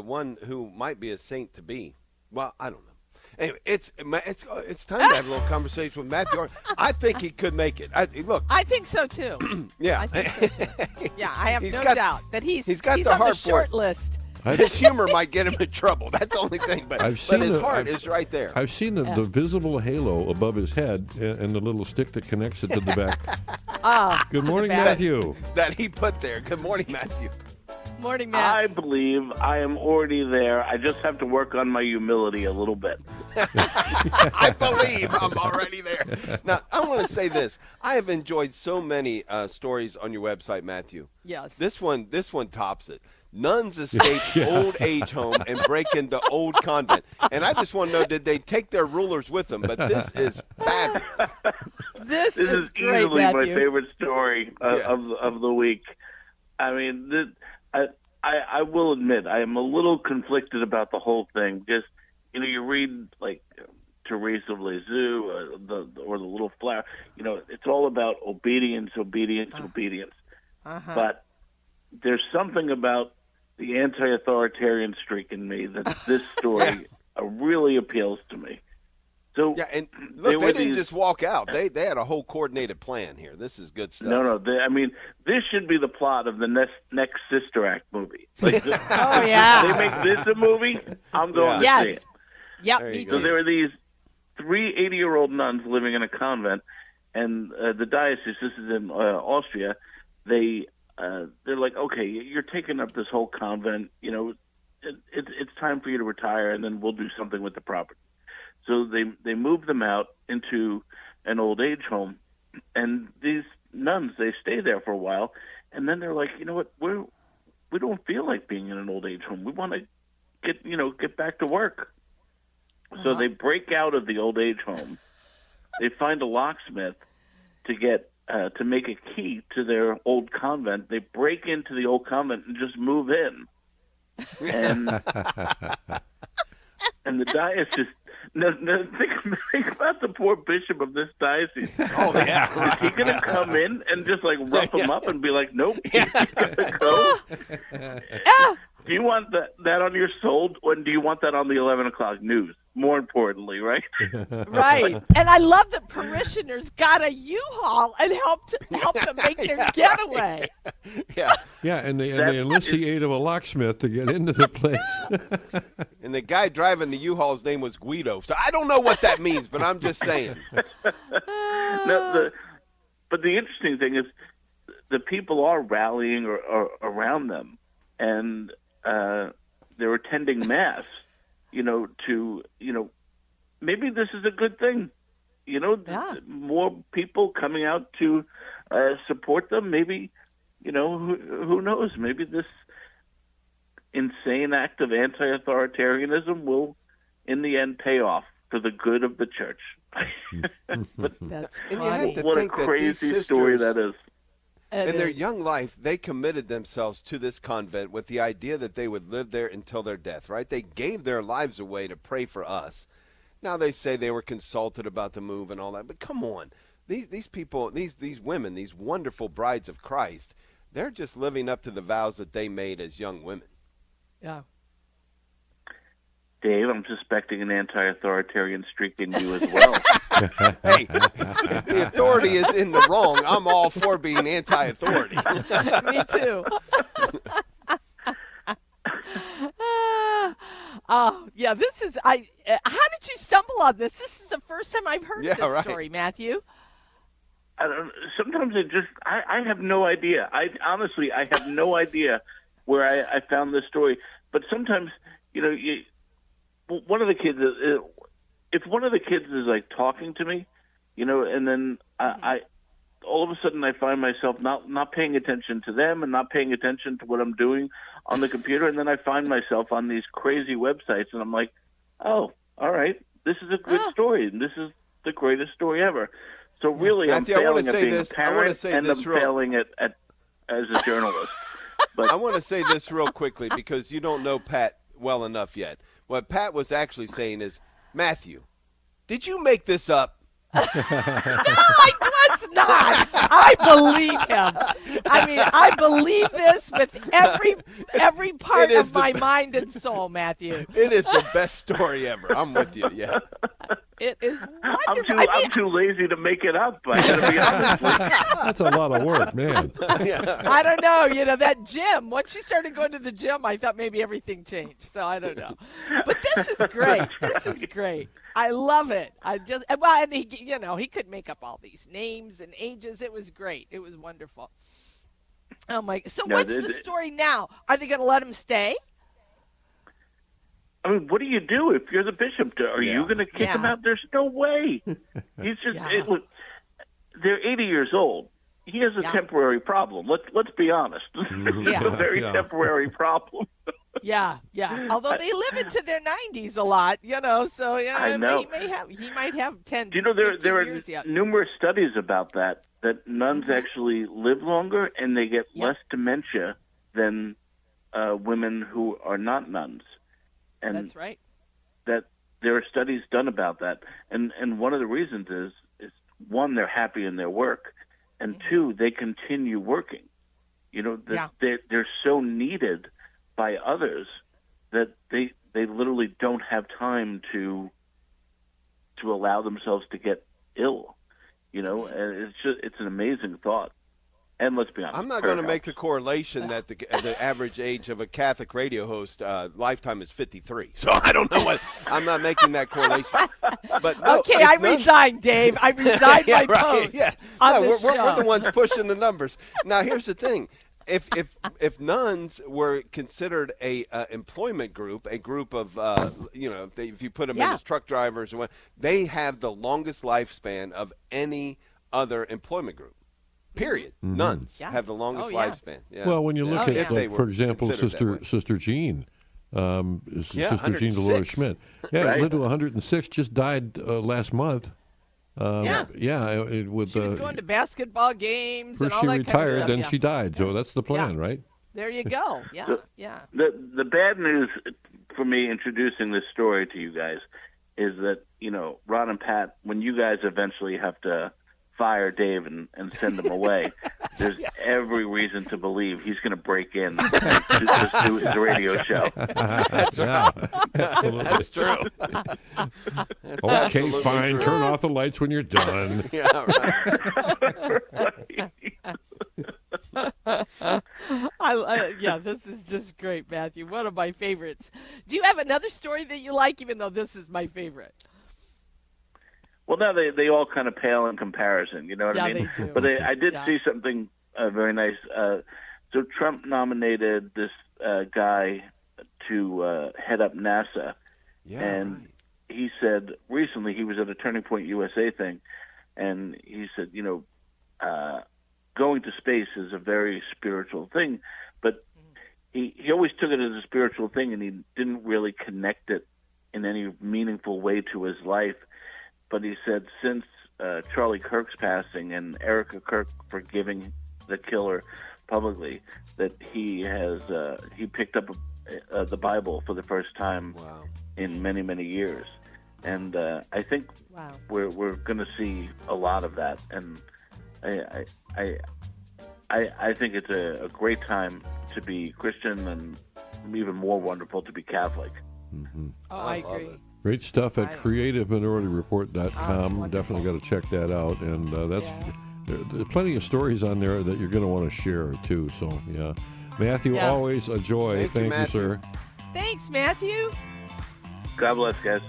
one who might be a saint to be. Well, I don't know. Anyway, it's time to have a little conversation with Matthew. I think he could make it. Look, I think so too. yeah, I think so too. Yeah, I have no doubt that he's got the on heart the short list. His humor might get him in trouble. That's the only thing. But his heart is right there. I've seen the visible halo above his head and the little stick that connects it to the back. Good morning, Matthew. That he put there. Good morning, Matthew. Morning, Matt. I believe I am already there. I just have to work on my humility a little bit. I believe I'm already there. Now, I want to say this. I have enjoyed so many stories on your website, Matthew. Yes. This one tops it. Nuns escape old age home and break into old convent. And I just want to know, did they take their rulers with them? But this is fabulous. This is great, easily Matthew. my favorite story of the week. I mean, I will admit I am a little conflicted about the whole thing. Just you read like Teresa of Lisieux, or the Little Flower. It's all about obedience, obedience. But there's something about the anti-authoritarian streak in me that this story really appeals to me. So and look, they didn't just walk out. They had a whole coordinated plan here. This is good stuff. No. This should be the plot of the next Sister Act movie. Like Oh, yeah. They make this a movie, I'm going to see it. Yep, There me you too. go. So there are these 3 80-year-old nuns living in a convent, and the diocese, this is in Austria, they're like, okay, you're taking up this whole convent, it's time for you to retire, and then we'll do something with the property. So they move them out into an old age home, and these nuns, they stay there for a while, and then they're like, you know what, we don't feel like being in an old age home. We want to get back to work. So they break out of the old age home. They find a locksmith to make a key to their old convent. They break into the old convent and just move in. And the diocese. Now, think about the poor bishop of this diocese. Oh, yeah. Is he going to come in and just like rough him up and be like, nope, he's got to go? Do you want that on your soul, or do you want that on the 11 o'clock news? More importantly, right? Right. And I love that parishioners got a U-Haul and helped them make their getaway. Yeah. Yeah, and they enlist the aid of a locksmith to get into the place. And the guy driving the U-Haul's name was Guido. So I don't know what that means, but I'm just saying. But the interesting thing is the people are rallying around them, and they're attending Mass, maybe this is a good thing. More people coming out to support them. Maybe, who knows? Maybe this insane act of anti-authoritarianism will, in the end, pay off for the good of the church. But That's And you have funny. to what a think that these crazy story sisters- that is. It In their is. young life, they committed themselves to this convent with the idea that they would live there until their death, right? They gave their lives away to pray for us. Now they say they were consulted about the move and all that, but come on. These people, these women, these wonderful brides of Christ, they're just living up to the vows that they made as young women. Yeah. Dave, I'm suspecting an anti-authoritarian streak in you as well. Hey, if the authority is in the wrong, I'm all for being anti-authority. Me too. Oh, yeah, this is, how did you stumble on this? This is the first time I've heard this right. story, Matthew. Sometimes I have no idea. I have no idea where I found this story. But sometimes, one of the kids, if one of the kids is like talking to me, and then I all of a sudden I find myself not paying attention to them and not paying attention to what I'm doing on the computer, and then I find myself on these crazy websites, and I'm like, oh, all right, this is a good story, and this is the greatest story ever. So really, Matthew, I'm I wanna failing at say being this. a I wanna parent, say and this I'm real- failing at as a journalist. But I want to say this real quickly because you don't know Pat well enough yet. What Pat was actually saying is, Matthew, did you make this up? No, I not. I believe him. I mean, I believe this with every part of my mind and soul, Matthew. It is the best story ever. I'm with you. Yeah. It is wonderful. I'm too lazy to make it up. I gotta be honest with you. That's a lot of work, man. I don't know. You know, that gym, once she started going to the gym, I thought maybe everything changed. So I don't know. But this is great. This is great. I love it. And he could make up all these names and ages. It was great. It was wonderful. Oh my! So what's the story now? Are they going to let him stay? I mean, what do you do if you're the bishop? Are you going to kick him out? There's no way. He's just. Look, they're 80 years old. He has a temporary problem. Let's be honest. It's a very temporary problem. Yeah. Although they live into their 90s a lot, you know. So I know. He might have 10. Do you know there are numerous studies about that nuns actually live longer and they get less dementia than women who are not nuns. And that's right. That there are studies done about that, and one of the reasons is one, they're happy in their work, and two, they continue working. You know, they're so needed by others that they literally don't have time to allow themselves to get ill. You know, and it's an amazing thought. And let's be honest, I'm not going to make the correlation that the average age of a Catholic radio host lifetime is 53. So I don't know what. I'm not making that correlation. But no, okay, I resign, Dave. I resign my post. Yeah, we're the ones pushing the numbers. Now here's the thing: if nuns were considered a employment group, a group of if you put them in as truck drivers or what, they have the longest lifespan of any other employment group. Period. Nuns have the longest lifespan. Yeah. Well, when you look at, for example, Sister Jean, Sister Jean Dolores Schmidt, lived to 106, just died last month. She was going to basketball games and all that kind of stuff. She retired, then she died. So that's the plan, right? There you go. Yeah, The bad news for me introducing this story to you guys is that, you know, Ron and Pat, when you guys eventually have to fire Dave and send him away, there's every reason to believe he's going to break in and just do his radio show. That's right. That's true. Okay, fine. True. Turn off the lights when you're done. This is just great, Matthew. One of my favorites. Do you have another story that you like, even though this is my favorite? Well, no, they all kind of pale in comparison, you know what I mean? They do. But I did see something very nice. So Trump nominated this guy to head up NASA, and he said recently he was at a Turning Point USA thing, and he said, you know, going to space is a very spiritual thing, but he always took it as a spiritual thing, and he didn't really connect it in any meaningful way to his life. But he said since Charlie Kirk's passing and Erica Kirk forgiving the killer publicly, that he picked up the Bible for the first time in many, many years. And I think we're going to see a lot of that. And I think it's a great time to be Christian, and even more wonderful to be Catholic. Mm-hmm. I agree. Great stuff at creativeminorityReport.com. Definitely got to check that out. And there's plenty of stories on there that you're going to want to share, too. So, Matthew, always a joy. Thank you, sir. Thanks, Matthew. God bless, guys.